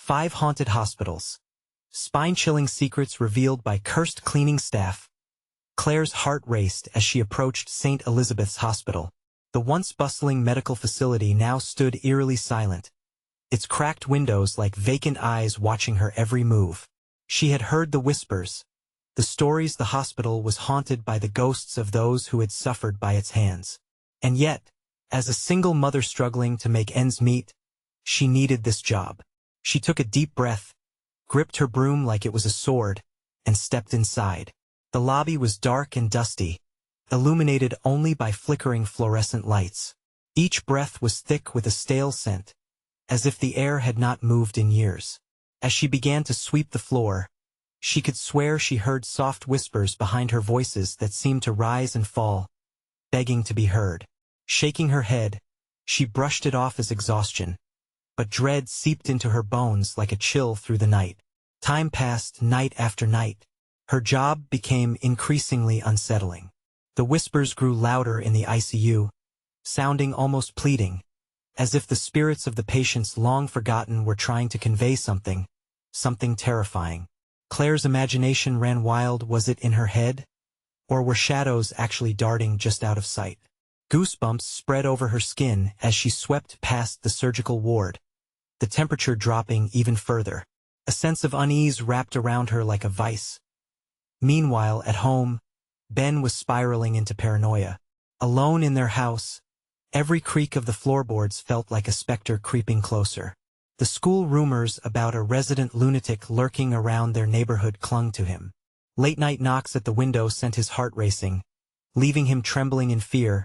5 haunted hospitals. Spine-chilling secrets revealed by cursed cleaning staff. Claire's heart raced as she approached St. Elizabeth's Hospital. The once bustling medical facility now stood eerily silent, its cracked windows like vacant eyes watching her every move. She had heard the whispers, the stories the hospital was haunted by the ghosts of those who had suffered by its hands. And yet, as a single mother struggling to make ends meet, she needed this job. She took a deep breath, gripped her broom like it was a sword, and stepped inside. The lobby was dark and dusty, illuminated only by flickering fluorescent lights. Each breath was thick with a stale scent, as if the air had not moved in years. As she began to sweep the floor, she could swear she heard soft whispers behind her, voices that seemed to rise and fall, begging to be heard. Shaking her head, she brushed it off as exhaustion, but dread seeped into her bones like a chill through the night. Time passed night after night. Her job became increasingly unsettling. The whispers grew louder in the ICU, sounding almost pleading, as if the spirits of the patients long forgotten were trying to convey something terrifying. Claire's imagination ran wild. Was it in her head? Or were shadows actually darting just out of sight? Goosebumps spread over her skin as she swept past the surgical ward, the temperature dropping even further. A sense of unease wrapped around her like a vice. Meanwhile, at home, Ben was spiraling into paranoia. Alone in their house, every creak of the floorboards felt like a specter creeping closer. The school rumors about a resident lunatic lurking around their neighborhood clung to him. Late-night knocks at the window sent his heart racing, leaving him trembling in fear,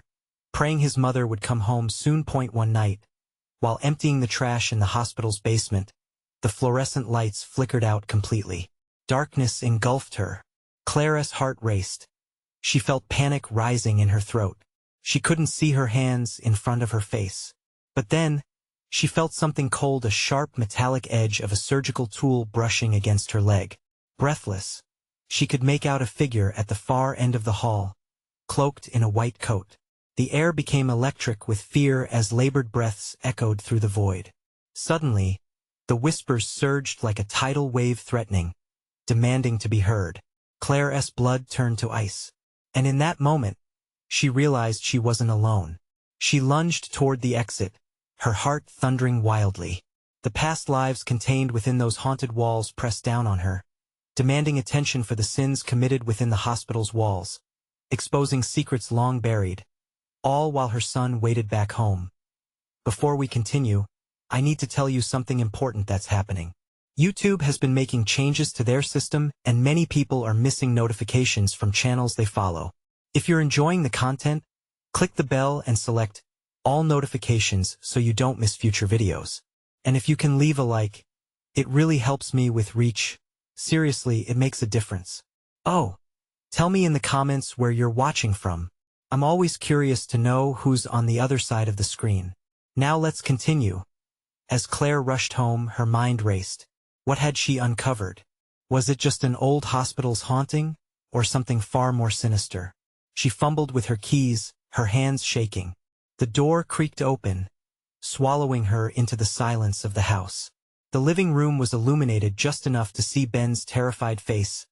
praying his mother would come home soon. One night, while emptying the trash in the hospital's basement, the fluorescent lights flickered out completely. Darkness engulfed her. Claire's heart raced. She felt panic rising in her throat. She couldn't see her hands in front of her face. But then, she felt something cold, a sharp metallic edge of a surgical tool brushing against her leg. Breathless, she could make out a figure at the far end of the hall, cloaked in a white coat. The air became electric with fear as labored breaths echoed through the void. Suddenly, the whispers surged like a tidal wave, threatening, demanding to be heard. Claire's blood turned to ice. And in that moment, she realized she wasn't alone. She lunged toward the exit, her heart thundering wildly. The past lives contained within those haunted walls pressed down on her, demanding attention for the sins committed within the hospital's walls, exposing secrets long buried, all while her son waited back home. Before we continue, I need to tell you something important that's happening. YouTube has been making changes to their system, and many people are missing notifications from channels they follow. If you're enjoying the content, click the bell and select all notifications so you don't miss future videos. And if you can leave a like, it really helps me with reach. Seriously, it makes a difference. Oh, tell me in the comments where you're watching from. I'm always curious to know who's on the other side of the screen. Now let's continue. As Claire rushed home, her mind raced. What had she uncovered? Was it just an old hospital's haunting, or something far more sinister? She fumbled with her keys, her hands shaking. The door creaked open, swallowing her into the silence of the house. The living room was illuminated just enough to see Ben's terrified face,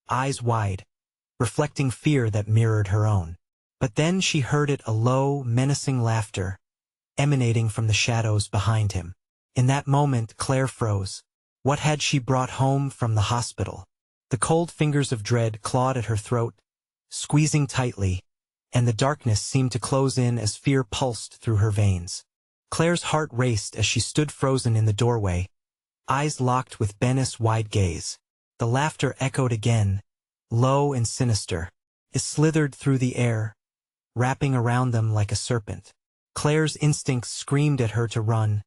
eyes wide, reflecting fear that mirrored her own. But then she heard it, a low, menacing laughter, emanating from the shadows behind him. In that moment, Claire froze. What had she brought home from the hospital? The cold fingers of dread clawed at her throat, squeezing tightly, and the darkness seemed to close in as fear pulsed through her veins. Claire's heart raced as she stood frozen in the doorway, eyes locked with Ben's wide gaze. The laughter echoed again, low and sinister. It slithered through the air, wrapping around them like a serpent. Claire's instincts screamed at her to run,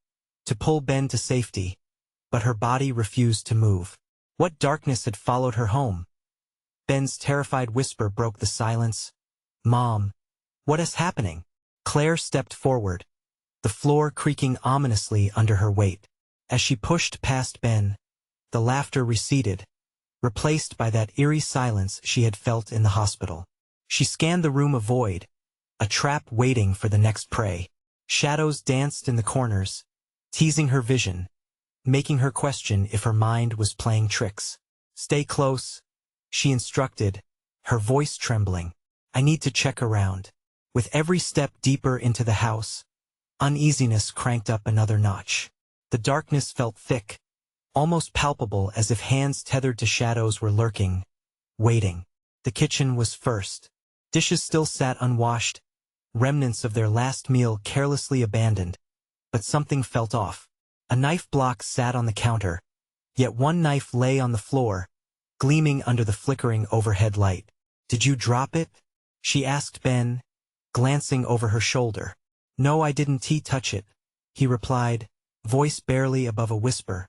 to pull Ben to safety, but her body refused to move. What darkness had followed her home? Ben's terrified whisper broke the silence. "Mom, what is happening?" Claire stepped forward, the floor creaking ominously under her weight. As she pushed past Ben, the laughter receded, replaced by that eerie silence she had felt in the hospital. She scanned the room, a void, a trap waiting for the next prey. Shadows danced in the corners, teasing her vision, making her question if her mind was playing tricks. "Stay close," she instructed, her voice trembling. "I need to check around." With every step deeper into the house, uneasiness cranked up another notch. The darkness felt thick, almost palpable, as if hands tethered to shadows were lurking, waiting. The kitchen was first. Dishes still sat unwashed, remnants of their last meal carelessly abandoned. But something felt off. A knife block sat on the counter, yet one knife lay on the floor, gleaming under the flickering overhead light. "Did you drop it?" she asked Ben, glancing over her shoulder. "No, I didn't touch it," he replied, voice barely above a whisper.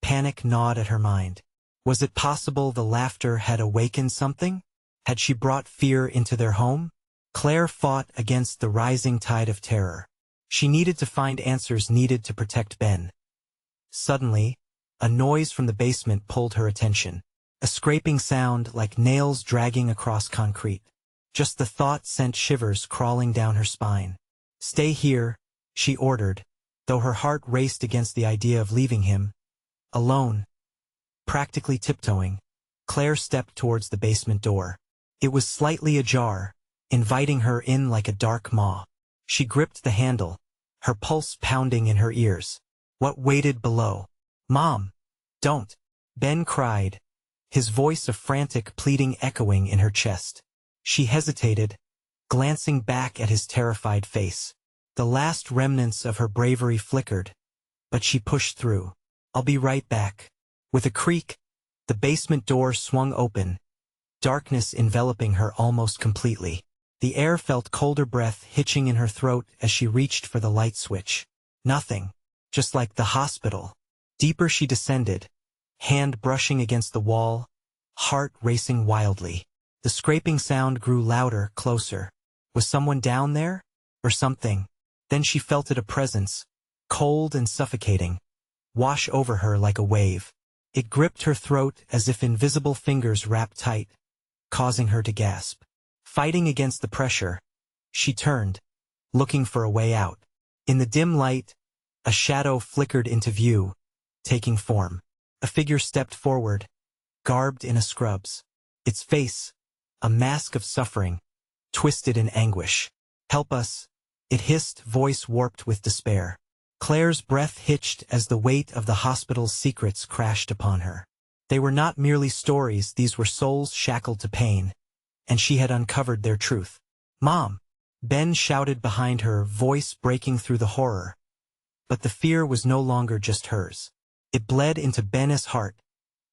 Panic gnawed at her mind. Was it possible the laughter had awakened something? Had she brought fear into their home? Claire fought against the rising tide of terror. She needed to find answers needed to protect Ben. Suddenly, a noise from the basement pulled her attention. A scraping sound like nails dragging across concrete. Just the thought sent shivers crawling down her spine. "Stay here," she ordered, though her heart raced against the idea of leaving him alone. Practically tiptoeing, Claire stepped towards the basement door. It was slightly ajar, inviting her in like a dark maw. She gripped the handle, her pulse pounding in her ears. What waited below? "Mom! Don't!" Ben cried, his voice a frantic pleading echoing in her chest. She hesitated, glancing back at his terrified face. The last remnants of her bravery flickered, but she pushed through. "I'll be right back." With a creak, the basement door swung open, darkness enveloping her almost completely. The air felt colder, breath hitching in her throat as she reached for the light switch. Nothing. Just like the hospital. Deeper she descended, hand brushing against the wall, heart racing wildly. The scraping sound grew louder, closer. Was someone down there? Or something? Then she felt it, a presence, cold and suffocating, wash over her like a wave. It gripped her throat as if invisible fingers wrapped tight, causing her to gasp. Fighting against the pressure, she turned, looking for a way out. In the dim light, a shadow flickered into view, taking form. A figure stepped forward, garbed in a scrubs. Its face, a mask of suffering, twisted in anguish. "Help us," it hissed, voice warped with despair. Claire's breath hitched as the weight of the hospital's secrets crashed upon her. They were not merely stories, these were souls shackled to pain, and she had uncovered their truth. "Mom!" Ben shouted behind her, voice breaking through the horror. But the fear was no longer just hers. It bled into Ben's heart,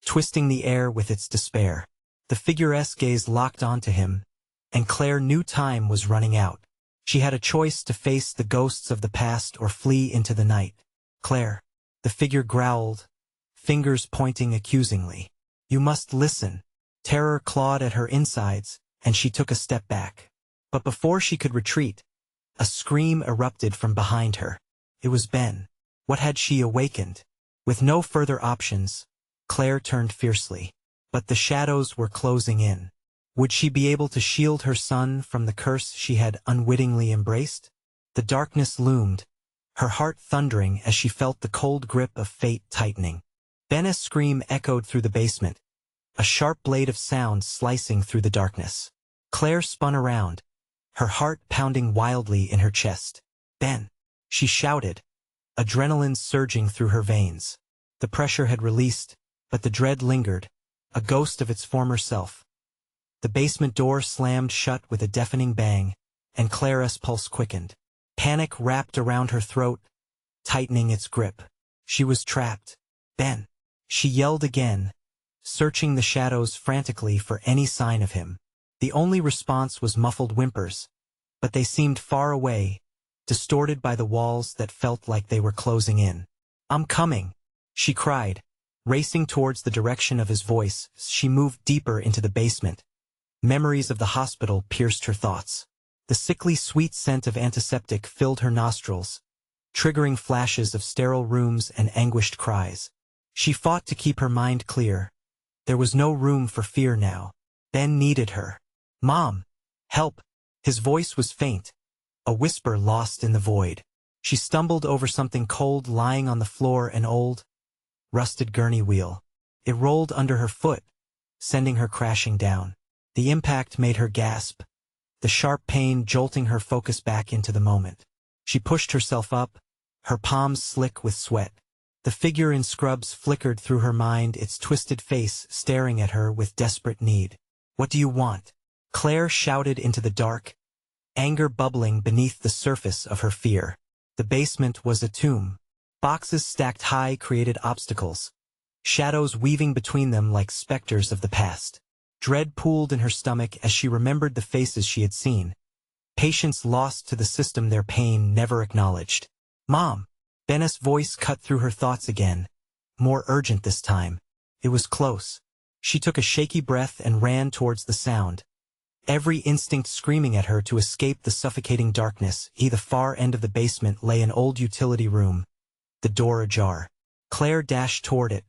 twisting the air with its despair. The figure's gaze locked onto him, and Claire knew time was running out. She had a choice to face the ghosts of the past or flee into the night. "Claire," the figure growled, fingers pointing accusingly. "You must listen." Terror clawed at her insides, and she took a step back. But before she could retreat, a scream erupted from behind her. It was Ben. What had she awakened? With no further options, Claire turned fiercely. But the shadows were closing in. Would she be able to shield her son from the curse she had unwittingly embraced? The darkness loomed, her heart thundering as she felt the cold grip of fate tightening. Ben's scream echoed through the basement, a sharp blade of sound slicing through the darkness. Claire spun around, her heart pounding wildly in her chest. "Ben!" she shouted, adrenaline surging through her veins. The pressure had released, but the dread lingered, a ghost of its former self. The basement door slammed shut with a deafening bang, and Claire's pulse quickened. Panic wrapped around her throat, tightening its grip. She was trapped. "Ben!" she yelled again, searching the shadows frantically for any sign of him. The only response was muffled whimpers, but they seemed far away, distorted by the walls that felt like they were closing in. "I'm coming," she cried, racing towards the direction of his voice. She moved deeper into the basement. Memories of the hospital pierced her thoughts. The sickly sweet scent of antiseptic filled her nostrils, triggering flashes of sterile rooms and anguished cries. She fought to keep her mind clear. There was no room for fear now. Ben needed her. "Mom! Help!" His voice was faint, a whisper lost in the void. She stumbled over something cold lying on the floor, an old, rusted gurney wheel. It rolled under her foot, sending her crashing down. The impact made her gasp, the sharp pain jolting her focus back into the moment. She pushed herself up, her palms slick with sweat. The figure in scrubs flickered through her mind, its twisted face staring at her with desperate need. "What do you want?" Claire shouted into the dark, anger bubbling beneath the surface of her fear. The basement was a tomb. Boxes stacked high created obstacles, shadows weaving between them like specters of the past. Dread pooled in her stomach as she remembered the faces she had seen, patients lost to the system their pain never acknowledged. "Mom!" Ben's voice cut through her thoughts again, more urgent this time. It was close. She took a shaky breath and ran towards the sound, every instinct screaming at her to escape the suffocating darkness. At the far end of the basement lay an old utility room, the door ajar. Claire dashed toward it,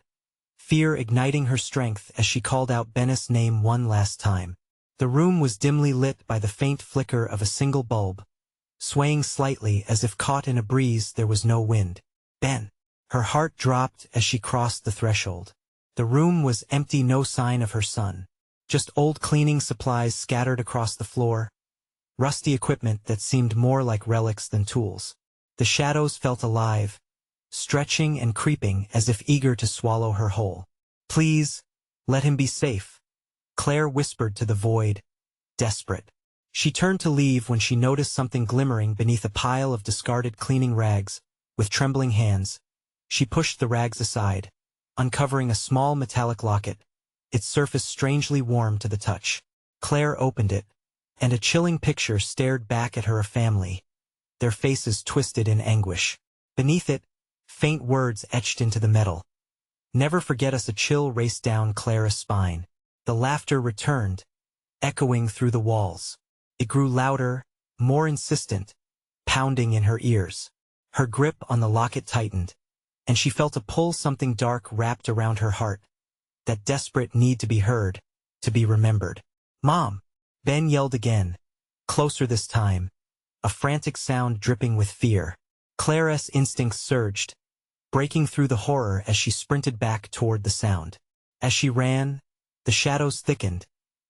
fear igniting her strength as she called out Ben's name one last time. The room was dimly lit by the faint flicker of a single bulb, swaying slightly as if caught in a breeze there was no wind. "Ben!" Her heart dropped as she crossed the threshold. The room was empty, no sign of her son. Just old cleaning supplies scattered across the floor, rusty equipment that seemed more like relics than tools. The shadows felt alive, stretching and creeping as if eager to swallow her whole. "Please, let him be safe," Claire whispered to the void, desperate. She turned to leave when she noticed something glimmering beneath a pile of discarded cleaning rags. With trembling hands, she pushed the rags aside, uncovering a small metallic locket, its surface strangely warm to the touch. Claire opened it, and a chilling picture stared back at her: a family, their faces twisted in anguish. Beneath it, faint words etched into the metal. "Never forget us." A chill raced down Claire's spine. The laughter returned, echoing through the walls. It grew louder, more insistent, pounding in her ears. Her grip on the locket tightened, and she felt a pull, something dark wrapped around her heart, that desperate need to be heard, to be remembered. "Mom!" Ben yelled again, closer this time, a frantic sound dripping with fear. Claire's instincts surged, breaking through the horror as she sprinted back toward the sound. As she ran, the shadows thickened,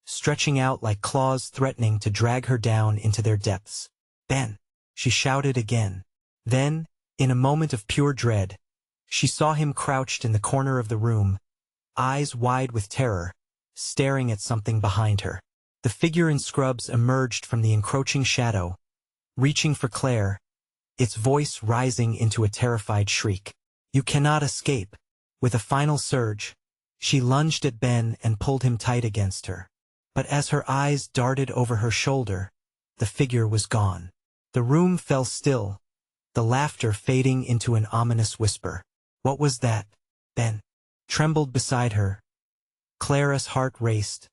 stretching out like claws threatening to drag her down into their depths. "Ben!" she shouted again. Then, in a moment of pure dread, she saw him crouched in the corner of the room, eyes wide with terror, staring at something behind her. The figure in scrubs emerged from the encroaching shadow, reaching for Claire, its voice rising into a terrified shriek. "You cannot escape." With a final surge, she lunged at Ben and pulled him tight against her. But as her eyes darted over her shoulder, the figure was gone. The room fell still, the laughter fading into an ominous whisper. "What was that?" Ben trembled beside her. Claire's heart raced,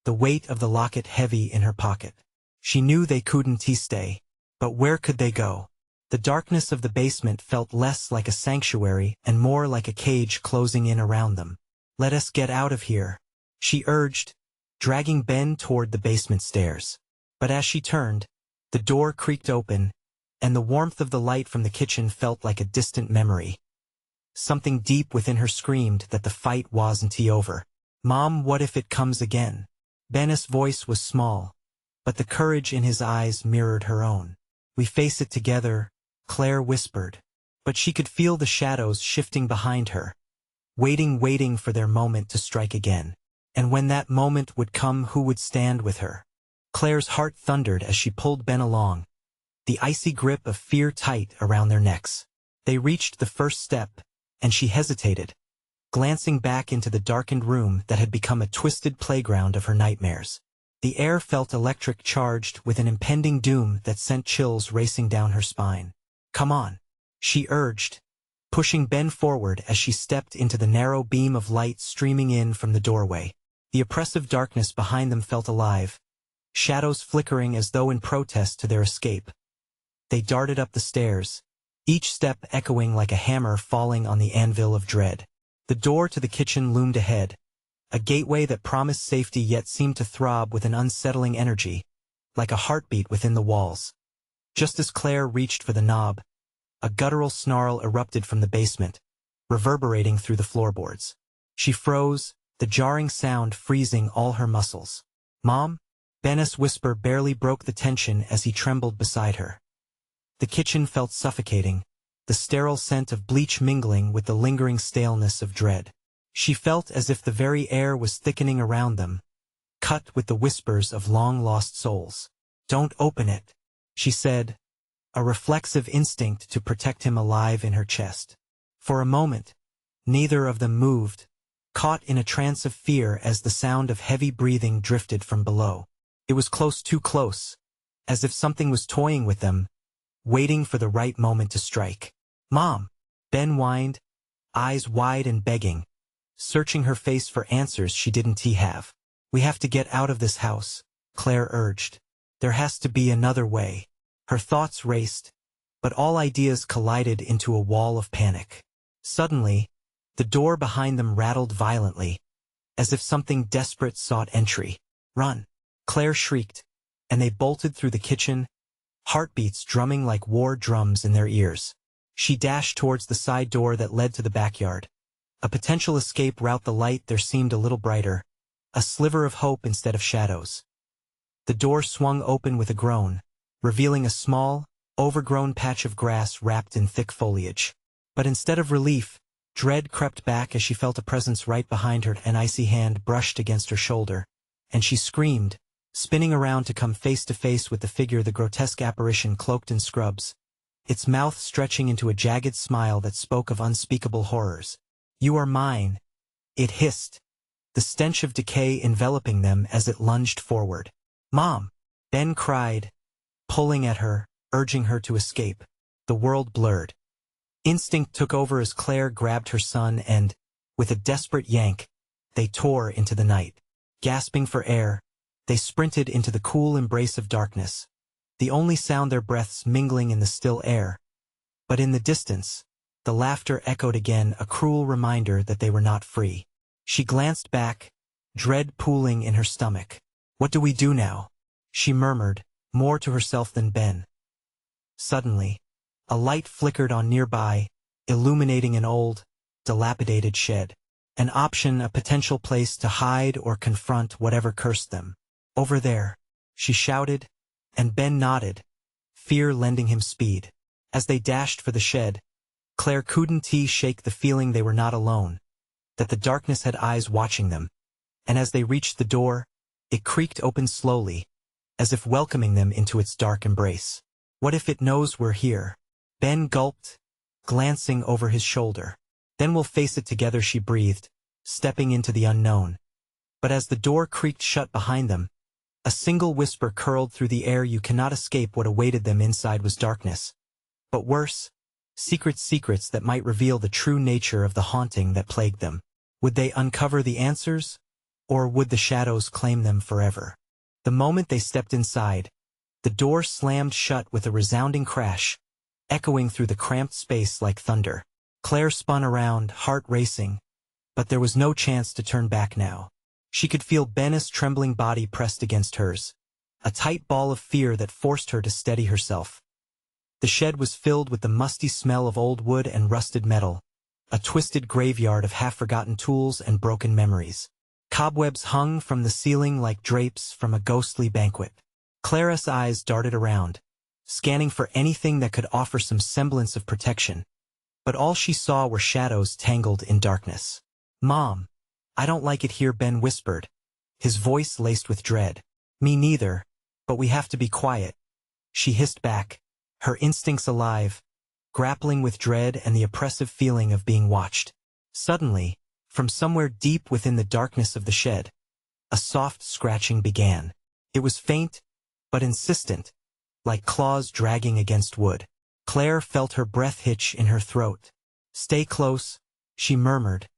the weight of the locket heavy in her pocket. She knew they couldn't stay, but where could they go? The darkness of the basement felt less like a sanctuary and more like a cage closing in around them. "Let us get out of here," she urged, dragging Ben toward the basement stairs. But as she turned, the door creaked open, and the warmth of the light from the kitchen felt like a distant memory. Something deep within her screamed that the fight wasn't over. "Mom, what if it comes again?" Ben's voice was small, but the courage in his eyes mirrored her own. "We face it together," Claire whispered. But she could feel the shadows shifting behind her, waiting for their moment to strike again. And when that moment would come, who would stand with her? Claire's heart thundered as she pulled Ben along, the icy grip of fear tight around their necks. They reached the first step, and she hesitated, glancing back into the darkened room that had become a twisted playground of her nightmares. The air felt electric, charged with an impending doom that sent chills racing down her spine. "Come on," she urged, pushing Ben forward as she stepped into the narrow beam of light streaming in from the doorway. The oppressive darkness behind them felt alive, shadows flickering as though in protest to their escape. They darted up the stairs, each step echoing like a hammer falling on the anvil of dread. The door to the kitchen loomed ahead, a gateway that promised safety yet seemed to throb with an unsettling energy, like a heartbeat within the walls. Just as Claire reached for the knob, a guttural snarl erupted from the basement, reverberating through the floorboards. She froze, the jarring sound freezing all her muscles. "Mom?" Ben's whisper barely broke the tension as he trembled beside her. The kitchen felt suffocating, the sterile scent of bleach mingling with the lingering staleness of dread. She felt as if the very air was thickening around them, cut with the whispers of long-lost souls. "Don't open it," she said, a reflexive instinct to protect him alive in her chest. For a moment, neither of them moved, caught in a trance of fear as the sound of heavy breathing drifted from below. It was close, too close, as if something was toying with them, waiting for the right moment to strike. "Mom!" Ben whined, eyes wide and begging, searching her face for answers she didn't have. "We have to get out of this house," Claire urged. "There has to be another way." Her thoughts raced, but all ideas collided into a wall of panic. Suddenly, the door behind them rattled violently, as if something desperate sought entry. "Run!" Claire shrieked, and they bolted through the kitchen, heartbeats drumming like war drums in their ears. She dashed towards the side door that led to the backyard. A potential escape route. The light there seemed a little brighter, a sliver of hope instead of shadows. The door swung open with a groan, revealing a small, overgrown patch of grass wrapped in thick foliage. But instead of relief, dread crept back as she felt a presence right behind her. An icy hand brushed against her shoulder, and she screamed, spinning around to come face to face with the figure, the grotesque apparition cloaked in scrubs, its mouth stretching into a jagged smile that spoke of unspeakable horrors. "You are mine," it hissed, the stench of decay enveloping them as it lunged forward. "Mom!" Ben cried, pulling at her, urging her to escape. The world blurred. Instinct took over as Claire grabbed her son and, with a desperate yank, they tore into the night. Gasping for air, they sprinted into the cool embrace of darkness, the only sound their breaths mingling in the still air. But in the distance, the laughter echoed again, a cruel reminder that they were not free. She glanced back, dread pooling in her stomach. "What do we do now?" she murmured, more to herself than Ben. Suddenly, a light flickered on nearby, illuminating an old, dilapidated shed. An option, a potential place to hide or confront whatever cursed them. "Over there," she shouted, and Ben nodded, fear lending him speed. As they dashed for the shed, Claire couldn't shake the feeling they were not alone, that the darkness had eyes watching them, and as they reached the door, it creaked open slowly, as if welcoming them into its dark embrace. "What if it knows we're here?" Ben gulped, glancing over his shoulder. "Then we'll face it together," she breathed, stepping into the unknown. But as the door creaked shut behind them, a single whisper curled through the air. You cannot escape. What awaited them inside was darkness. But worse, secrets that might reveal the true nature of the haunting that plagued them. Would they uncover the answers, or would the shadows claim them forever? The moment they stepped inside, the door slammed shut with a resounding crash, echoing through the cramped space like thunder. Claire spun around, heart racing, but there was no chance to turn back now. She could feel Ben's trembling body pressed against hers, a tight ball of fear that forced her to steady herself. The shed was filled with the musty smell of old wood and rusted metal, a twisted graveyard of half-forgotten tools and broken memories. Cobwebs hung from the ceiling like drapes from a ghostly banquet. Clara's eyes darted around, scanning for anything that could offer some semblance of protection, but all she saw were shadows tangled in darkness. "Mom, I don't like it here," Ben whispered, his voice laced with dread. "Me neither, but we have to be quiet," she hissed back, her instincts alive, grappling with dread and the oppressive feeling of being watched. Suddenly, from somewhere deep within the darkness of the shed, a soft scratching began. It was faint, but insistent, like claws dragging against wood. Claire felt her breath hitch in her throat. "Stay close," she murmured,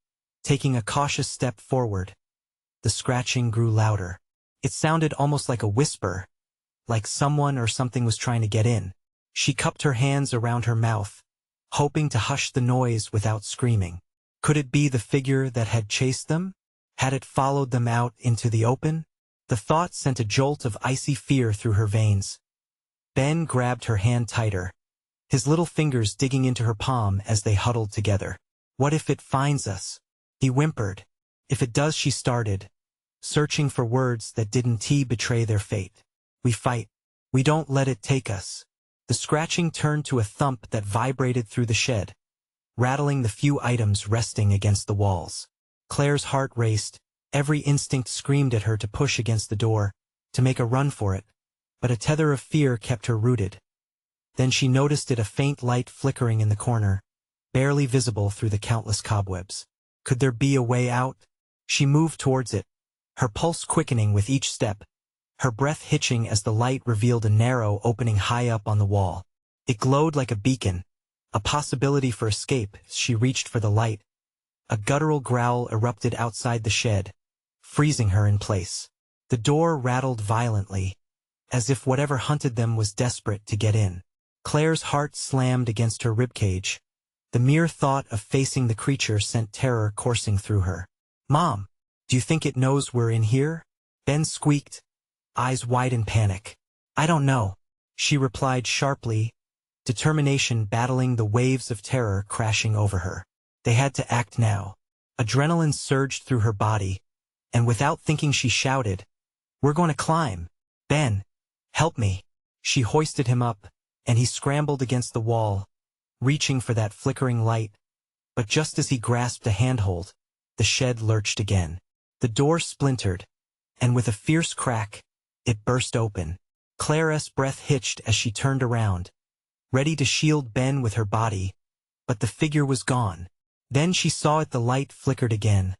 taking a cautious step forward. The scratching grew louder. It sounded almost like a whisper, like someone or something was trying to get in. She cupped her hands around her mouth, hoping to hush the noise without screaming. Could it be the figure that had chased them? Had it followed them out into the open? The thought sent a jolt of icy fear through her veins. Ben grabbed her hand tighter, his little fingers digging into her palm as they huddled together. What if it finds us? He whimpered. If it does, she started, searching for words that didn't betray their fate. We fight. We don't let it take us. The scratching turned to a thump that vibrated through the shed, rattling the few items resting against the walls. Claire's heart raced, every instinct screamed at her to push against the door, to make a run for it, but a tether of fear kept her rooted. Then she noticed a faint light flickering in the corner, barely visible through the countless cobwebs. Could there be a way out? She moved towards it, her pulse quickening with each step, her breath hitching as the light revealed a narrow opening high up on the wall. It glowed like a beacon, a possibility for escape. As she reached for the light, a guttural growl erupted outside the shed, freezing her in place. The door rattled violently, as if whatever hunted them was desperate to get in. Claire's heart slammed against her ribcage. The mere thought of facing the creature sent terror coursing through her. "Mom, do you think it knows we're in here?" Ben squeaked, eyes wide in panic. "I don't know," she replied sharply, determination battling the waves of terror crashing over her. They had to act now. Adrenaline surged through her body, and without thinking she shouted, "We're going to climb. Ben, help me." She hoisted him up, and he scrambled against the wall, reaching for that flickering light. But just as he grasped a handhold, the shed lurched again. The door splintered, and with a fierce crack, it burst open. Claire's breath hitched as she turned around, ready to shield Ben with her body, but the figure was gone. Then she saw the light flickered again,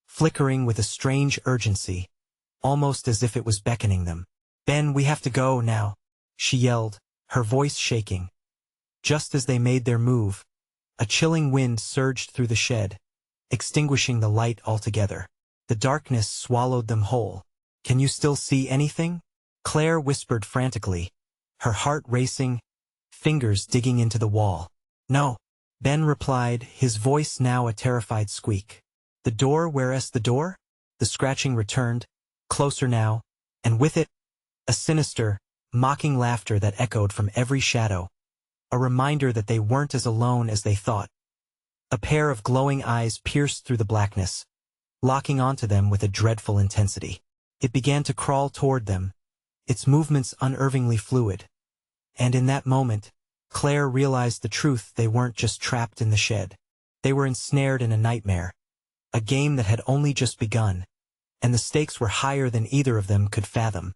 flickering with a strange urgency, almost as if it was beckoning them. "Ben, we have to go now," she yelled, her voice shaking. Just as they made their move, a chilling wind surged through the shed, extinguishing the light altogether. The darkness swallowed them whole. "Can you still see anything?" Claire whispered frantically, her heart racing, fingers digging into the wall. "No," Ben replied, his voice now a terrified squeak. "The door, where's the door?" The scratching returned, closer now, and with it, a sinister, mocking laughter that echoed from every shadow, a reminder that they weren't as alone as they thought. A pair of glowing eyes pierced through the blackness, locking onto them with a dreadful intensity. It began to crawl toward them, its movements unnervingly fluid. And in that moment, Claire realized the truth: they weren't just trapped in the shed. They were ensnared in a nightmare, a game that had only just begun, and the stakes were higher than either of them could fathom.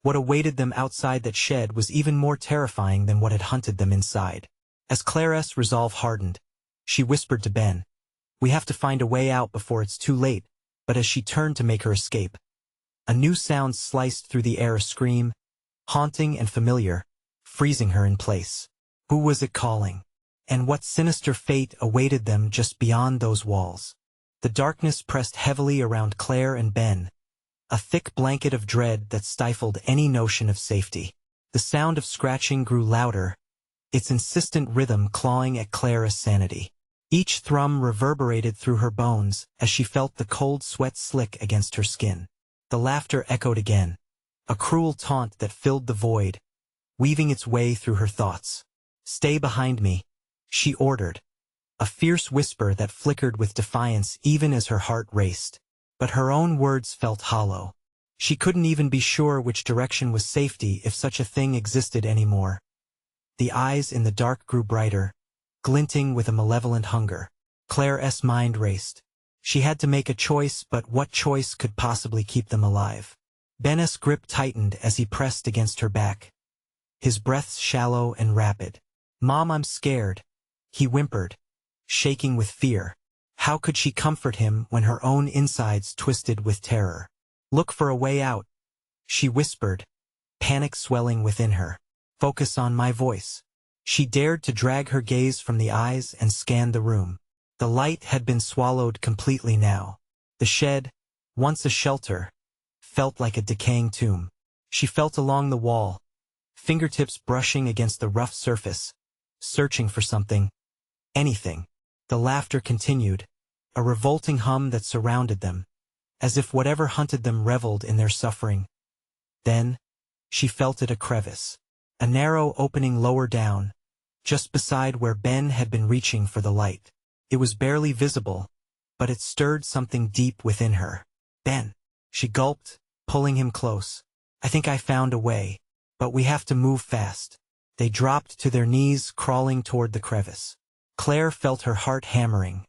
What awaited them outside that shed was even more terrifying than what had hunted them inside. As Claire's resolve hardened, she whispered to Ben, "We have to find a way out before it's too late." But as she turned to make her escape, a new sound sliced through the air, a scream, haunting and familiar, freezing her in place. Who was it calling? And what sinister fate awaited them just beyond those walls? The darkness pressed heavily around Claire and Ben, a thick blanket of dread that stifled any notion of safety. The sound of scratching grew louder, its insistent rhythm clawing at Claire's sanity. Each thrum reverberated through her bones as she felt the cold sweat slick against her skin. The laughter echoed again, a cruel taunt that filled the void, weaving its way through her thoughts. "Stay behind me," she ordered, a fierce whisper that flickered with defiance even as her heart raced. But her own words felt hollow. She couldn't even be sure which direction was safety, if such a thing existed anymore. The eyes in the dark grew brighter, glinting with a malevolent hunger. Claire's mind raced. She had to make a choice, but what choice could possibly keep them alive? Ben's grip tightened as he pressed against her back, his breaths shallow and rapid. "Mom, I'm scared," he whimpered, shaking with fear. How could she comfort him when her own insides twisted with terror? "Look for a way out," she whispered, panic swelling within her. "Focus on my voice." She dared to drag her gaze from the eyes and scan the room. The light had been swallowed completely now. The shed, once a shelter, felt like a decaying tomb. She felt along the wall, fingertips brushing against the rough surface, searching for something, anything. The laughter continued, a revolting hum that surrounded them, as if whatever hunted them reveled in their suffering. Then, she felt a crevice, a narrow opening lower down, just beside where Ben had been reaching for the light. It was barely visible, but it stirred something deep within her. Ben. She gulped, pulling him close. I think I found a way, but we have to move fast. They dropped to their knees, crawling toward the crevice. Claire felt her heart hammering.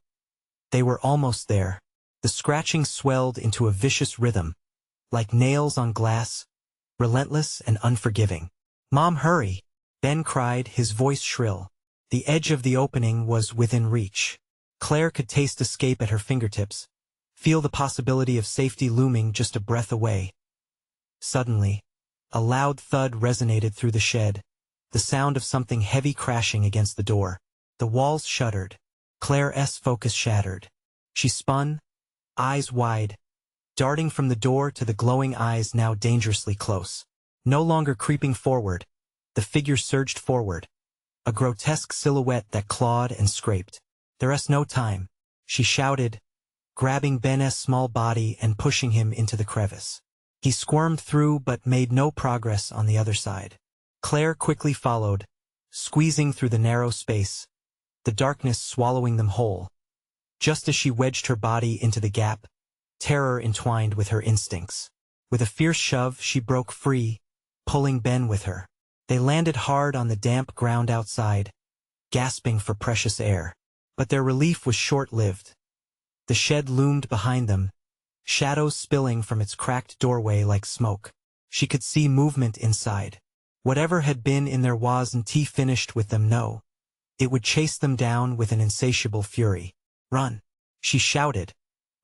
They were almost there. The scratching swelled into a vicious rhythm, like nails on glass, relentless and unforgiving. Mom, hurry! Ben cried, his voice shrill. The edge of the opening was within reach. Claire could taste escape at her fingertips, feel the possibility of safety looming just a breath away. Suddenly, a loud thud resonated through the shed, the sound of something heavy crashing against the door. The walls shuddered. Claire's focus shattered. She spun, eyes wide, darting from the door to the glowing eyes now dangerously close. No longer creeping forward, the figure surged forward, a grotesque silhouette that clawed and scraped. There's no time, she shouted, grabbing Ben's small body and pushing him into the crevice. He squirmed through but made no progress on the other side. Claire quickly followed, squeezing through the narrow space, the darkness swallowing them whole. Just as she wedged her body into the gap, terror entwined with her instincts. With a fierce shove, she broke free, pulling Ben with her. They landed hard on the damp ground outside, gasping for precious air. But their relief was short-lived. The shed loomed behind them, shadows spilling from its cracked doorway like smoke. She could see movement inside. Whatever had been in there wasn't finished with them, no. It would chase them down with an insatiable fury. Run! She shouted,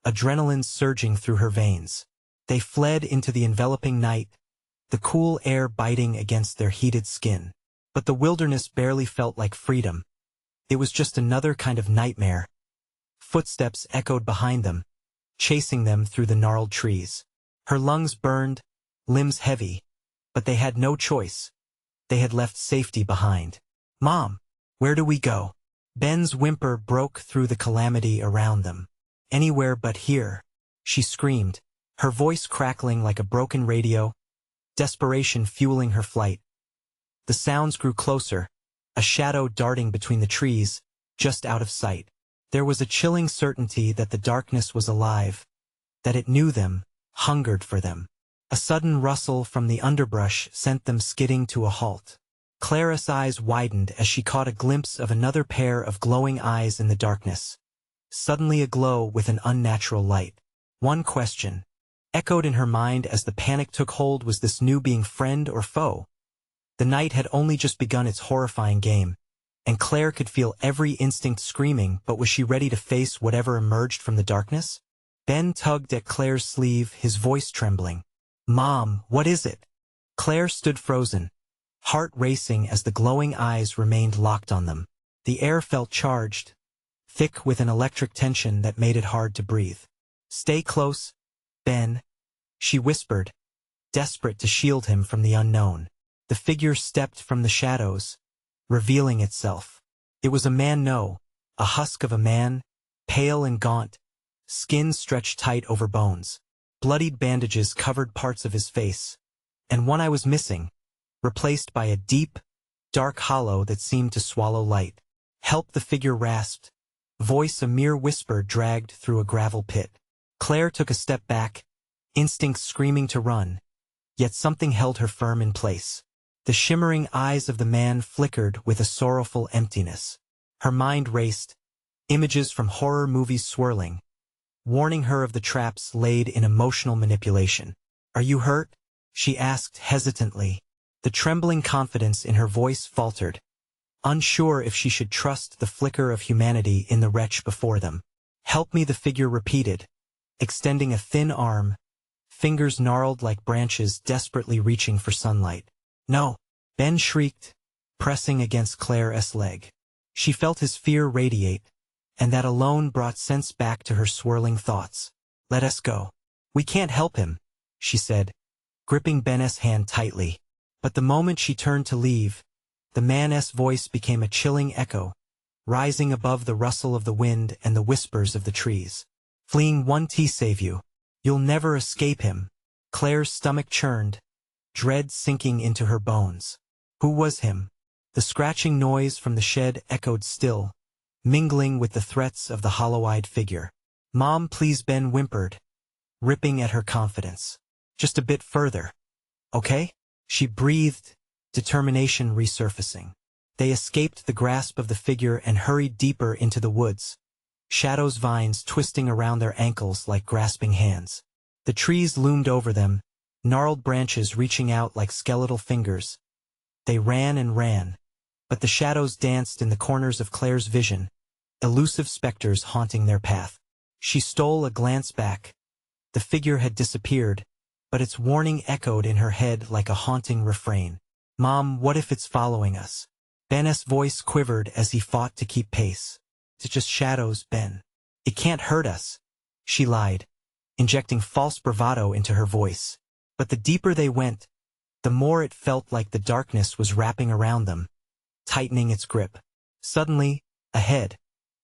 adrenaline surging through her veins. They fled into the enveloping night, the cool air biting against their heated skin. But the wilderness barely felt like freedom. It was just another kind of nightmare. Footsteps echoed behind them, chasing them through the gnarled trees. Her lungs burned, limbs heavy, but they had no choice. They had left safety behind. Mom, where do we go? Ben's whimper broke through the calamity around them. Anywhere but here, she screamed, her voice crackling like a broken radio, desperation fueling her flight. The sounds grew closer, a shadow darting between the trees, just out of sight. There was a chilling certainty that the darkness was alive, that it knew them, hungered for them. A sudden rustle from the underbrush sent them skidding to a halt. Claire's eyes widened as she caught a glimpse of another pair of glowing eyes in the darkness, suddenly aglow with an unnatural light. One question echoed in her mind as the panic took hold: was this new being friend or foe? The night had only just begun its horrifying game, and Claire could feel every instinct screaming, but was she ready to face whatever emerged from the darkness? Ben tugged at Claire's sleeve, his voice trembling. Mom, what is it? Claire stood frozen, heart racing as the glowing eyes remained locked on them. The air felt charged, thick with an electric tension that made it hard to breathe. Stay close, Ben, she whispered, desperate to shield him from the unknown. The figure stepped from the shadows, revealing itself. It was a man, no, a husk of a man, pale and gaunt, skin stretched tight over bones. Bloodied bandages covered parts of his face, and one eye was missing, replaced by a deep, dark hollow that seemed to swallow light. Help, the figure rasped, voice a mere whisper dragged through a gravel pit. Claire took a step back, instinct screaming to run, yet something held her firm in place. The shimmering eyes of the man flickered with a sorrowful emptiness. Her mind raced, images from horror movies swirling, warning her of the traps laid in emotional manipulation. Are you hurt? She asked hesitantly. The trembling confidence in her voice faltered, unsure if she should trust the flicker of humanity in the wretch before them. Help me, the figure repeated, extending a thin arm, fingers gnarled like branches desperately reaching for sunlight. No, Ben shrieked, pressing against Claire's leg. She felt his fear radiate, and that alone brought sense back to her swirling thoughts. Let us go. We can't help him, she said, gripping Ben's hand tightly. But the moment she turned to leave, the man's voice became a chilling echo, rising above the rustle of the wind and the whispers of the trees. Fleeing won't save you. You'll never escape him. Claire's stomach churned, dread sinking into her bones. Who was him? The scratching noise from the shed echoed still, mingling with the threats of the hollow-eyed figure. "Mom, please," Ben whimpered, ripping at her confidence. "Just a bit further. Okay?" She breathed, determination resurfacing. They escaped the grasp of the figure and hurried deeper into the woods, shadows vines twisting around their ankles like grasping hands. The trees loomed over them, gnarled branches reaching out like skeletal fingers. They ran and ran, but the shadows danced in the corners of Claire's vision, elusive specters haunting their path. She stole a glance back. The figure had disappeared, but its warning echoed in her head like a haunting refrain. "Mom, what if it's following us?" Ben's voice quivered as he fought to keep pace. "It's just shadows, Ben. It can't hurt us," she lied, injecting false bravado into her voice. But the deeper they went, the more it felt like the darkness was wrapping around them, tightening its grip. Suddenly, ahead,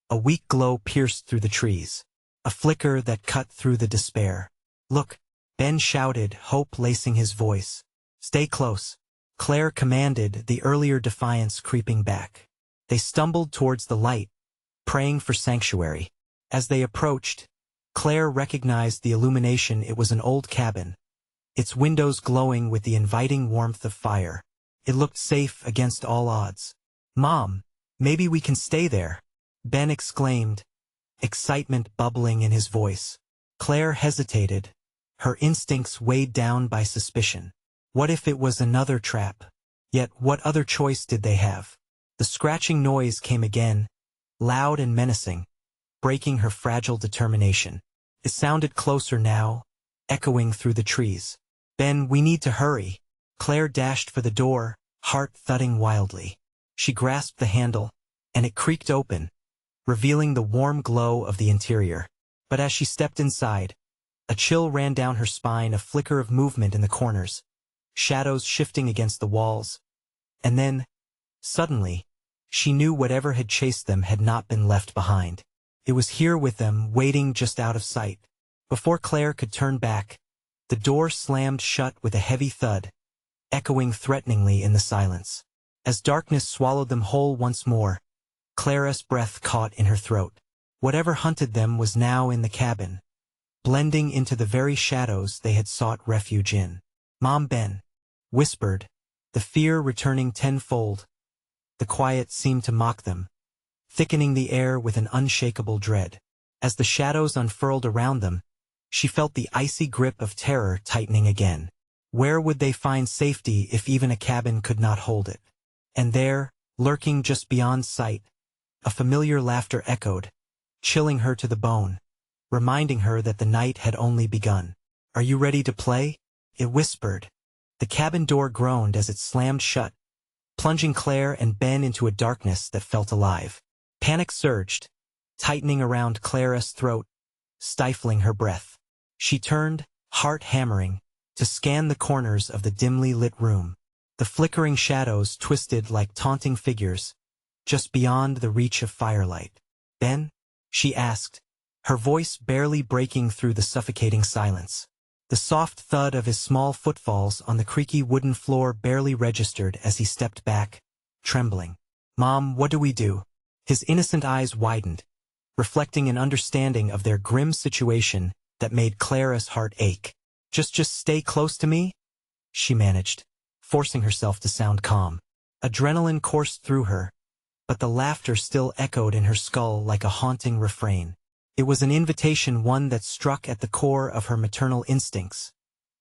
a weak glow pierced through the trees, a flicker that cut through the despair. "Look," Ben shouted, hope lacing his voice. "Stay close," Claire commanded, the earlier defiance creeping back. They stumbled towards the light, praying for sanctuary. As they approached, Claire recognized the illumination. It was an old cabin, its windows glowing with the inviting warmth of fire. It looked safe against all odds. "Mom, maybe we can stay there," Ben exclaimed, excitement bubbling in his voice. Claire hesitated, her instincts weighed down by suspicion. What if it was another trap? Yet what other choice did they have? The scratching noise came again, loud and menacing, breaking her fragile determination. It sounded closer now, echoing through the trees. "Ben, we need to hurry." Claire dashed for the door, heart thudding wildly. She grasped the handle, and it creaked open, revealing the warm glow of the interior. But as she stepped inside, a chill ran down her spine, a flicker of movement in the corners, shadows shifting against the walls. And then, suddenly, she knew whatever had chased them had not been left behind. It was here with them, waiting just out of sight. Before Claire could turn back, the door slammed shut with a heavy thud, echoing threateningly in the silence. As darkness swallowed them whole once more, Claire's breath caught in her throat. Whatever hunted them was now in the cabin, blending into the very shadows they had sought refuge in. "Mom," Ben whispered, the fear returning tenfold. The quiet seemed to mock them, thickening the air with an unshakable dread. As the shadows unfurled around them, she felt the icy grip of terror tightening again. Where would they find safety if even a cabin could not hold it? And there, lurking just beyond sight, a familiar laughter echoed, chilling her to the bone, reminding her that the night had only begun. "Are you ready to play?" it whispered. The cabin door groaned as it slammed shut, plunging Claire and Ben into a darkness that felt alive. Panic surged, tightening around Claire's throat, stifling her breath. She turned, heart hammering, to scan the corners of the dimly lit room. The flickering shadows twisted like taunting figures, just beyond the reach of firelight. "Ben?" she asked, her voice barely breaking through the suffocating silence. The soft thud of his small footfalls on the creaky wooden floor barely registered as he stepped back, trembling. "Mom, what do we do?" His innocent eyes widened, reflecting an understanding of their grim situation that made Claire's heart ache. Just stay close to me," she managed, forcing herself to sound calm. Adrenaline coursed through her, but the laughter still echoed in her skull like a haunting refrain. It was an invitation, one that struck at the core of her maternal instincts,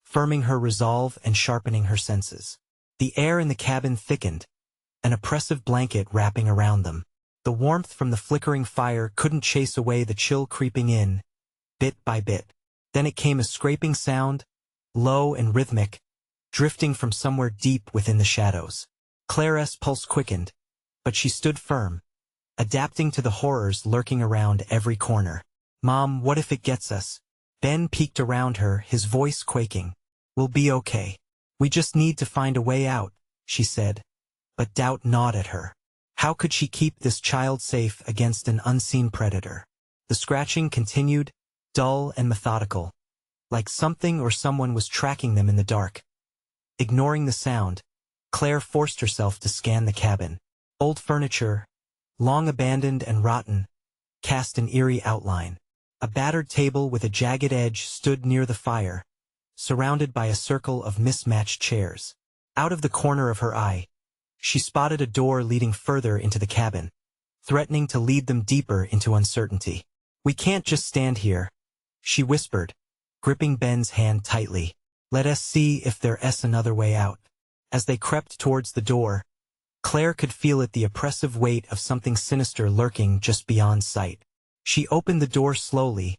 firming her resolve and sharpening her senses. The air in the cabin thickened, an oppressive blanket wrapping around them. The warmth from the flickering fire couldn't chase away the chill creeping in, bit by bit. Then it came, a scraping sound, low and rhythmic, drifting from somewhere deep within the shadows. Claire's pulse quickened, but she stood firm, adapting to the horrors lurking around every corner. "Mom, what if it gets us?" Ben peeked around her, his voice quaking. "We'll be okay. We just need to find a way out," she said, but doubt gnawed at her. How could she keep this child safe against an unseen predator? The scratching continued, dull and methodical, like something or someone was tracking them in the dark. Ignoring the sound, Claire forced herself to scan the cabin. Old furniture, long abandoned and rotten, cast an eerie outline. A battered table with a jagged edge stood near the fire, surrounded by a circle of mismatched chairs. Out of the corner of her eye, she spotted a door leading further into the cabin, threatening to lead them deeper into uncertainty. "We can't just stand here," she whispered, gripping Ben's hand tightly. "Let us see if there's another way out." As they crept towards the door, Claire could feel the oppressive weight of something sinister lurking just beyond sight. She opened the door slowly,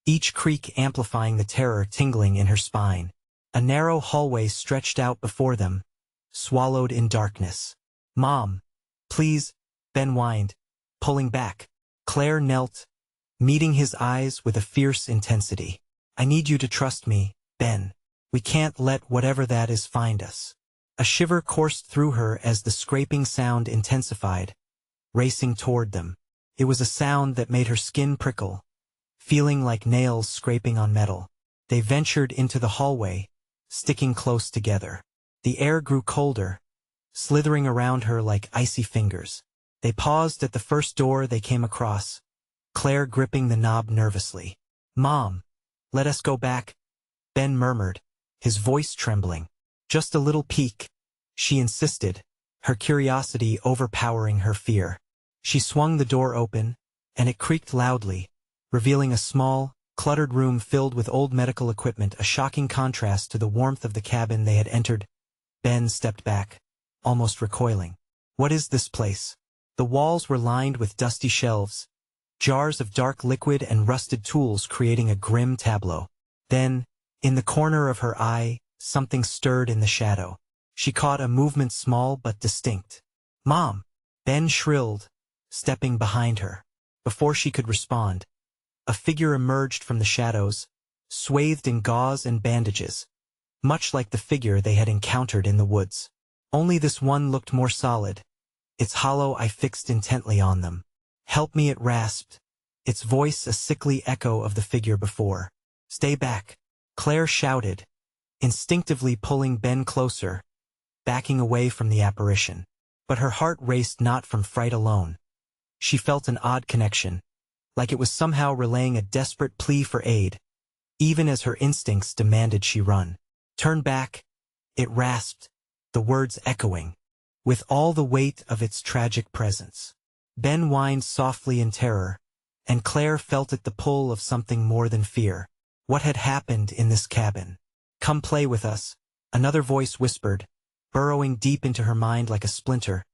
each creak amplifying the terror tingling in her spine. A narrow hallway stretched out before them, swallowed in darkness. "Mom, please," Ben whined, pulling back. Claire knelt, meeting his eyes with a fierce intensity. "I need you to trust me, Ben. We can't let whatever that is find us." A shiver coursed through her as the scraping sound intensified, racing toward them. It was a sound that made her skin prickle, feeling like nails scraping on metal. They ventured into the hallway, sticking close together. The air grew colder, slithering around her like icy fingers. They paused at the first door they came across, Claire gripping the knob nervously. "Mom, let us go back," Ben murmured, his voice trembling. "Just a little peek," she insisted, her curiosity overpowering her fear. She swung the door open, and it creaked loudly, revealing a small, cluttered room filled with old medical equipment, a shocking contrast to the warmth of the cabin they had entered. Ben stepped back, almost recoiling. "What is this place?" The walls were lined with dusty shelves, jars of dark liquid and rusted tools creating a grim tableau. Then, in the corner of her eye, something stirred in the shadow. She caught a movement small but distinct. "Mom!" Ben shrilled, stepping behind her. Before she could respond, a figure emerged from the shadows, swathed in gauze and bandages, much like the figure they had encountered in the woods. Only this one looked more solid, its hollow eye fixed intently on them. "Help me," it rasped, its voice a sickly echo of the figure before. "Stay back," Claire shouted, instinctively pulling Ben closer, backing away from the apparition. But her heart raced not from fright alone. She felt an odd connection, like it was somehow relaying a desperate plea for aid, even as her instincts demanded she run. "Turn back," it rasped, the words echoing, with all the weight of its tragic presence. Ben whined softly in terror, and Claire felt the pull of something more than fear. What had happened in this cabin? "Come play with us," another voice whispered, burrowing deep into her mind like a splinter,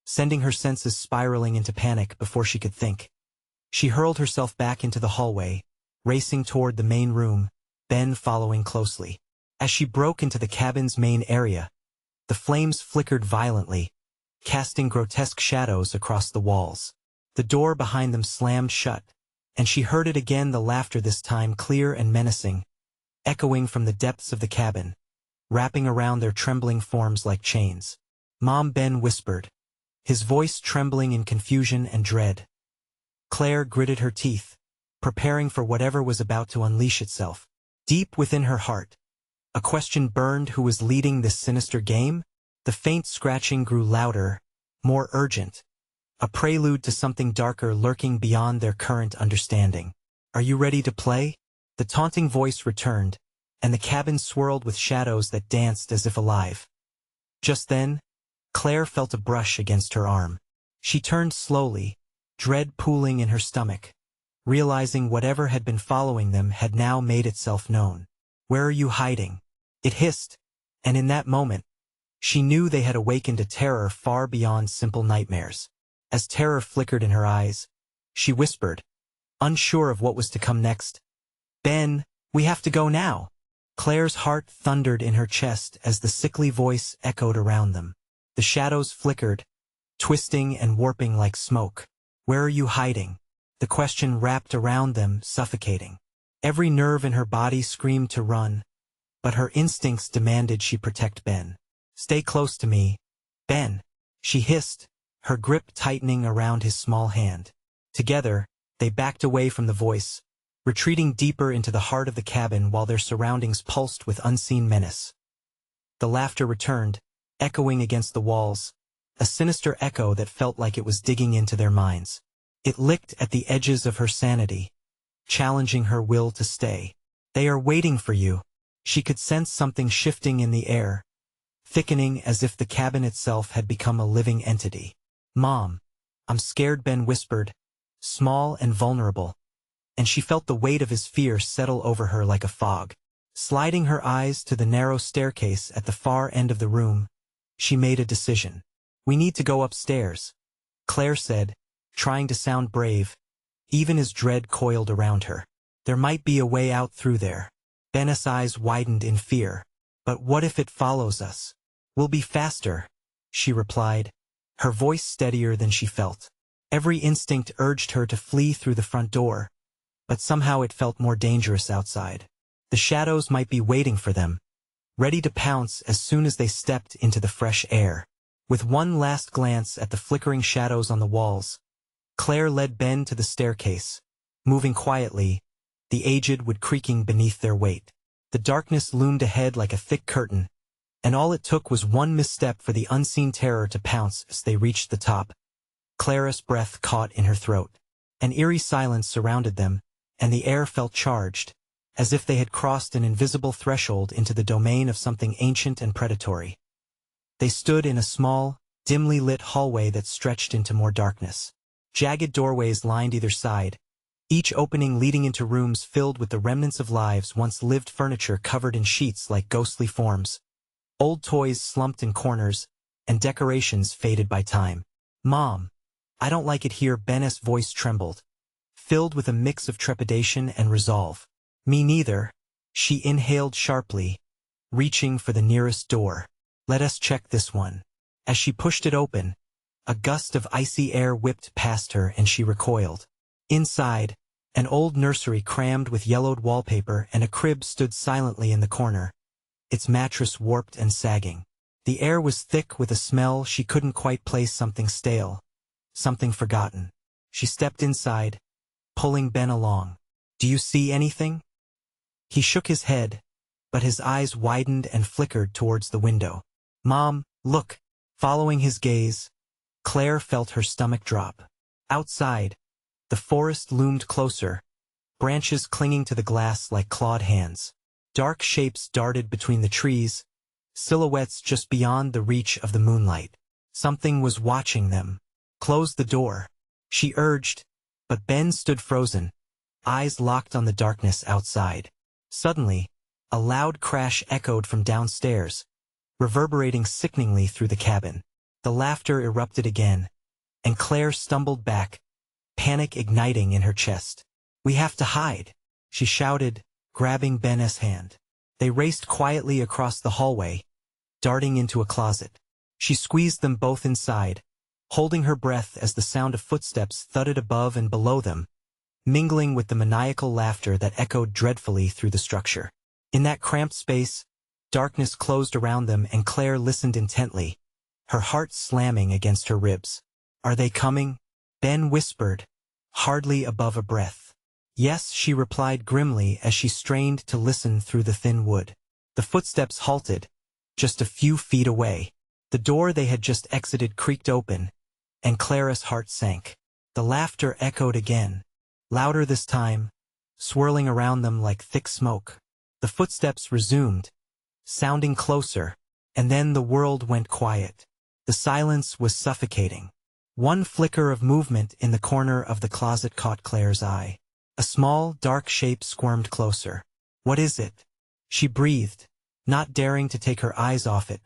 sending her senses spiraling into panic before she could think. She hurled herself back into the hallway, racing toward the main room, Ben following closely. As she broke into the cabin's main area, the flames flickered violently, casting grotesque shadows across the walls. The door behind them slammed shut, and she heard it again, the laughter this time clear and menacing, echoing from the depths of the cabin, wrapping around their trembling forms like chains. "Mom," Ben whispered, his voice trembling in confusion and dread. Claire gritted her teeth, preparing for whatever was about to unleash itself. Deep within her heart, a question burned: who was leading this sinister game? The faint scratching grew louder, more urgent, a prelude to something darker lurking beyond their current understanding. "Are you ready to play?" The taunting voice returned, and the cabin swirled with shadows that danced as if alive. Just then, Claire felt a brush against her arm. She turned slowly, dread pooling in her stomach, realizing whatever had been following them had now made itself known. "Where are you hiding?" it hissed, and in that moment, she knew they had awakened a terror far beyond simple nightmares. As terror flickered in her eyes, she whispered, unsure of what was to come next, "Ben, we have to go now." Claire's heart thundered in her chest as the sickly voice echoed around them. The shadows flickered, twisting and warping like smoke. "Where are you hiding?" The question wrapped around them, suffocating. Every nerve in her body screamed to run, but her instincts demanded she protect Ben. "Stay close to me, Ben," she hissed, her grip tightening around his small hand. Together, they backed away from the voice, retreating deeper into the heart of the cabin while their surroundings pulsed with unseen menace. The laughter returned, echoing against the walls, a sinister echo that felt like it was digging into their minds. It licked at the edges of her sanity, challenging her will to stay. "They are waiting for you." She could sense something shifting in the air, thickening as if the cabin itself had become a living entity. "Mom, I'm scared," Ben whispered, small and vulnerable, and she felt the weight of his fear settle over her like a fog. Sliding her eyes to the narrow staircase at the far end of the room, she made a decision. "We need to go upstairs," Claire said, trying to sound brave, even as dread coiled around her. "There might be a way out through there." Ben's eyes widened in fear. "But what if it follows us?" "We'll be faster," she replied, her voice steadier than she felt. Every instinct urged her to flee through the front door, but somehow it felt more dangerous outside. The shadows might be waiting for them, ready to pounce as soon as they stepped into the fresh air. With one last glance at the flickering shadows on the walls, Claire led Ben to the staircase, moving quietly, the aged wood creaking beneath their weight. The darkness loomed ahead like a thick curtain, and all it took was one misstep for the unseen terror to pounce as they reached the top. Clara's breath caught in her throat. An eerie silence surrounded them, and the air felt charged, as if they had crossed an invisible threshold into the domain of something ancient and predatory. They stood in a small, dimly lit hallway that stretched into more darkness. Jagged doorways lined either side, each opening leading into rooms filled with the remnants of lives once lived, furniture covered in sheets like ghostly forms, old toys slumped in corners, and decorations faded by time. "Mom, I don't like it here." Ben's voice trembled, filled with a mix of trepidation and resolve. "Me neither." She inhaled sharply, reaching for the nearest door. "Let us check this one." As she pushed it open, a gust of icy air whipped past her and she recoiled. Inside, an old nursery crammed with yellowed wallpaper and a crib stood silently in the corner, its mattress warped and sagging. The air was thick with a smell she couldn't quite place, something stale, something forgotten. She stepped inside, pulling Ben along. "Do you see anything?" He shook his head, but his eyes widened and flickered towards the window. "Mom, look." Following his gaze, Claire felt her stomach drop. Outside, the forest loomed closer, branches clinging to the glass like clawed hands. Dark shapes darted between the trees, silhouettes just beyond the reach of the moonlight. Something was watching them. "Close the door," she urged, but Ben stood frozen, eyes locked on the darkness outside. Suddenly, a loud crash echoed from downstairs, reverberating sickeningly through the cabin. The laughter erupted again, and Claire stumbled back, panic igniting in her chest. "We have to hide," she shouted, grabbing Ben's hand. They raced quietly across the hallway, darting into a closet. She squeezed them both inside, holding her breath as the sound of footsteps thudded above and below them, mingling with the maniacal laughter that echoed dreadfully through the structure. In that cramped space, darkness closed around them and Claire listened intently, her heart slamming against her ribs. "Are they coming?" Ben whispered, hardly above a breath. "Yes," she replied grimly as she strained to listen through the thin wood. The footsteps halted, just a few feet away. The door they had just exited creaked open, and Clara's heart sank. The laughter echoed again, louder this time, swirling around them like thick smoke. The footsteps resumed, sounding closer, and then the world went quiet. The silence was suffocating. One flicker of movement in the corner of the closet caught Claire's eye. A small, dark shape squirmed closer. "What is it?" she breathed, not daring to take her eyes off it.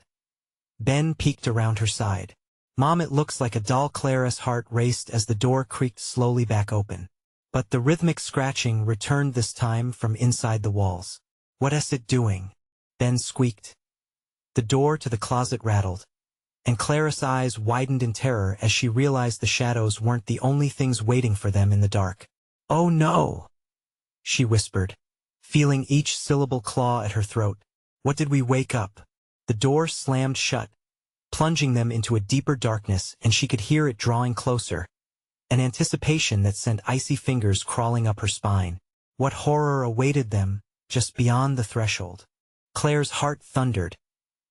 Ben peeked around her side. "Mom, it looks like a doll." Clara's heart raced as the door creaked slowly back open. But the rhythmic scratching returned this time from inside the walls. "What is it doing?" Ben squeaked. The door to the closet rattled, and Clara's eyes widened in terror as she realized the shadows weren't the only things waiting for them in the dark. "Oh no!" she whispered, feeling each syllable claw at her throat. "What, did we wake up?" The door slammed shut, plunging them into a deeper darkness, and she could hear it drawing closer, an anticipation that sent icy fingers crawling up her spine. What horror awaited them just beyond the threshold? Claire's heart thundered,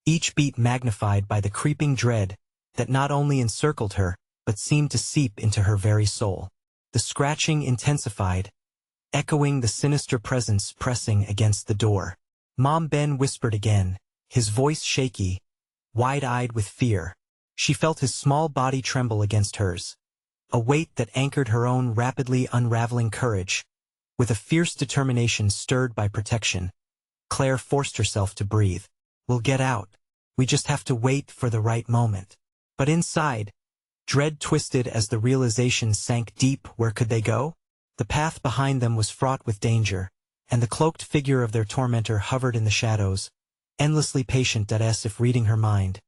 each beat magnified by the creeping dread that not only encircled her, but seemed to seep into her very soul. The scratching intensified, echoing the sinister presence pressing against the door. Mom, Ben whispered again, his voice shaky, wide-eyed with fear. She felt his small body tremble against hers, a weight that anchored her own rapidly unraveling courage. With a fierce determination stirred by protection, Claire forced herself to breathe. "We'll get out. We just have to wait for the right moment." But inside, dread twisted as the realization sank deep. Where could they go? The path behind them was fraught with danger, and the cloaked figure of their tormentor hovered in the shadows, endlessly patient as if reading her mind.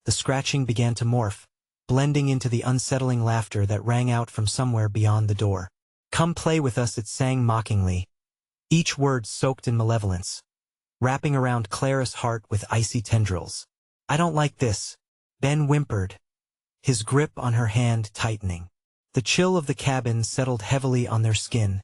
The scratching began to morph, blending into the unsettling laughter that rang out from somewhere beyond the door. "Come play with us," it sang mockingly, each word soaked in malevolence, wrapping around Clara's heart with icy tendrils. "I don't like this," Ben whimpered, his grip on her hand tightening. The chill of the cabin settled heavily on their skin,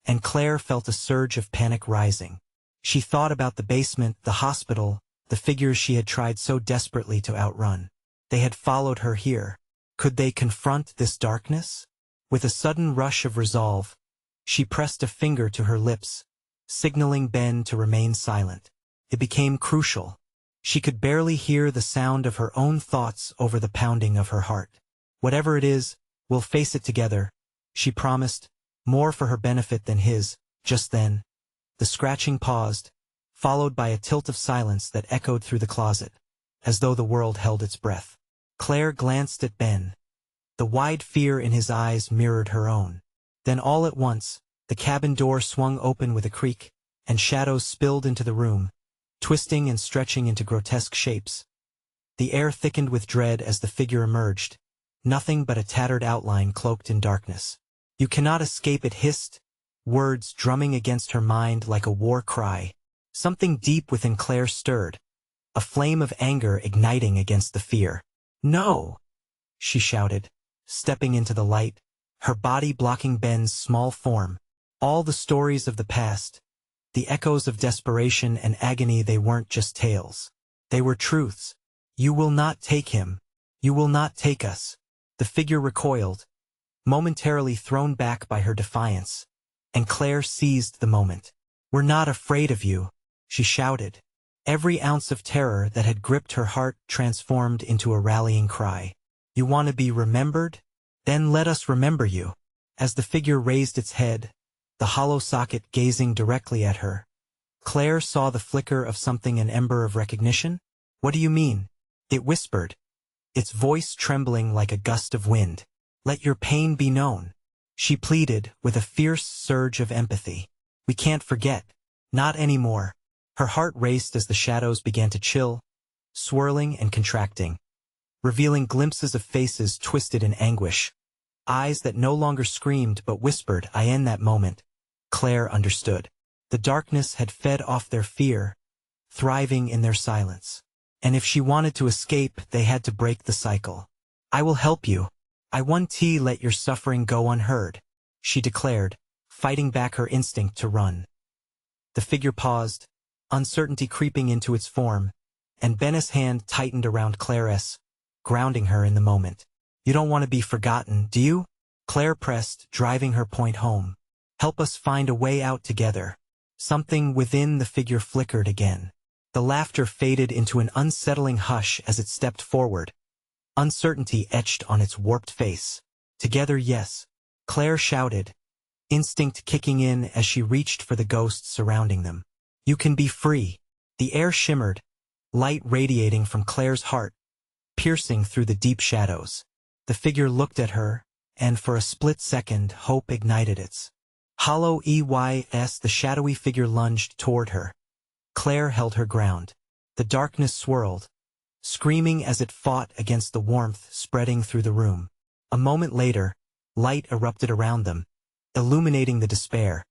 and Claire felt a surge of panic rising. She thought about the basement, the hospital, the figures she had tried so desperately to outrun. They had followed her here. Could they confront this darkness? With a sudden rush of resolve, she pressed a finger to her lips, signaling Ben to remain silent. It became crucial. She could barely hear the sound of her own thoughts over the pounding of her heart. "Whatever it is, we'll face it together," she promised, more for her benefit than his. Just then, the scratching paused, followed by a tilt of silence that echoed through the closet, as though the world held its breath. Claire glanced at Ben. The wide fear in his eyes mirrored her own. Then all at once, the cabin door swung open with a creak, and shadows spilled into the room, twisting and stretching into grotesque shapes. The air thickened with dread as the figure emerged, nothing but a tattered outline cloaked in darkness. "You cannot escape it," hissed, words drumming against her mind like a war cry. Something deep within Claire stirred, a flame of anger igniting against the fear. "No!" she shouted, stepping into the light, her body blocking Ben's small form. All the stories of the past, the echoes of desperation and agony, they weren't just tales. They were truths. "You will not take him. You will not take us." The figure recoiled, momentarily thrown back by her defiance, and Claire seized the moment. "We're not afraid of you," she shouted, every ounce of terror that had gripped her heart transformed into a rallying cry. "You want to be remembered? Then let us remember you." As the figure raised its head, the hollow socket gazing directly at her, Claire saw the flicker of something, an ember of recognition. "What do you mean?" it whispered, its voice trembling like a gust of wind. "Let your pain be known," she pleaded with a fierce surge of empathy. "We can't forget. Not anymore." Her heart raced as the shadows began to chill, swirling and contracting, revealing glimpses of faces twisted in anguish, eyes that no longer screamed but whispered. In that moment, Claire understood. The darkness had fed off their fear, thriving in their silence. And if she wanted to escape, they had to break the cycle. "I will help you. I won't let your suffering go unheard," she declared, fighting back her instinct to run. The figure paused, uncertainty creeping into its form, and Ben's hand tightened around Claire's, grounding her in the moment. "You don't want to be forgotten, do you?" Claire pressed, driving her point home. "Help us find a way out together." Something within the figure flickered again. The laughter faded into an unsettling hush as it stepped forward, uncertainty etched on its warped face. "Together, yes," Claire shouted, instinct kicking in as she reached for the ghosts surrounding them. "You can be free." The air shimmered, light radiating from Claire's heart, piercing through the deep shadows. The figure looked at her, and for a split second hope ignited its hollow eyes. The shadowy figure lunged toward her. Claire held her ground. The darkness swirled, screaming as it fought against the warmth spreading through the room. A moment later, light erupted around them, illuminating the despair,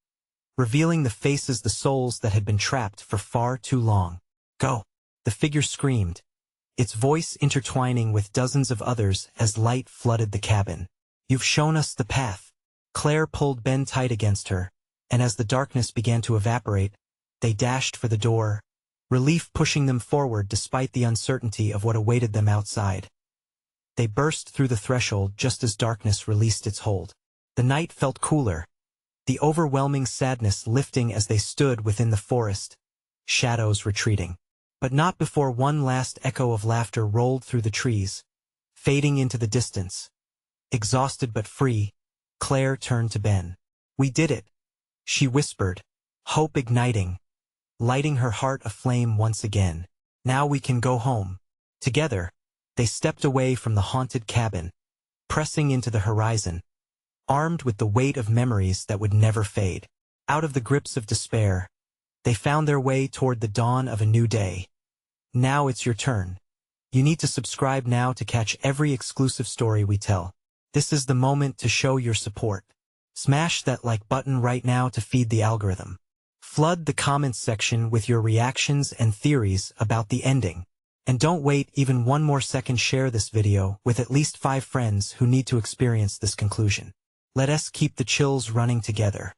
revealing the faces, the souls that had been trapped for far too long. "Go!" the figure screamed, its voice intertwining with dozens of others as light flooded the cabin. "You've shown us the path." Claire pulled Ben tight against her, and as the darkness began to evaporate, they dashed for the door, relief pushing them forward despite the uncertainty of what awaited them outside. They burst through the threshold just as darkness released its hold. The night felt cooler, the overwhelming sadness lifting as they stood within the forest, shadows retreating. But not before one last echo of laughter rolled through the trees, fading into the distance. Exhausted but free, Claire turned to Ben. "We did it," she whispered, hope igniting, lighting her heart aflame once again. "Now we can go home." Together, they stepped away from the haunted cabin, pressing into the horizon, armed with the weight of memories that would never fade. Out of the grips of despair, they found their way toward the dawn of a new day. Now it's your turn. You need to subscribe now to catch every exclusive story we tell. This is the moment to show your support. Smash that like button right now to feed the algorithm. Flood the comments section with your reactions and theories about the ending. And don't wait even one more second, share this video with at least 5 friends who need to experience this conclusion. Let us keep the chills running together.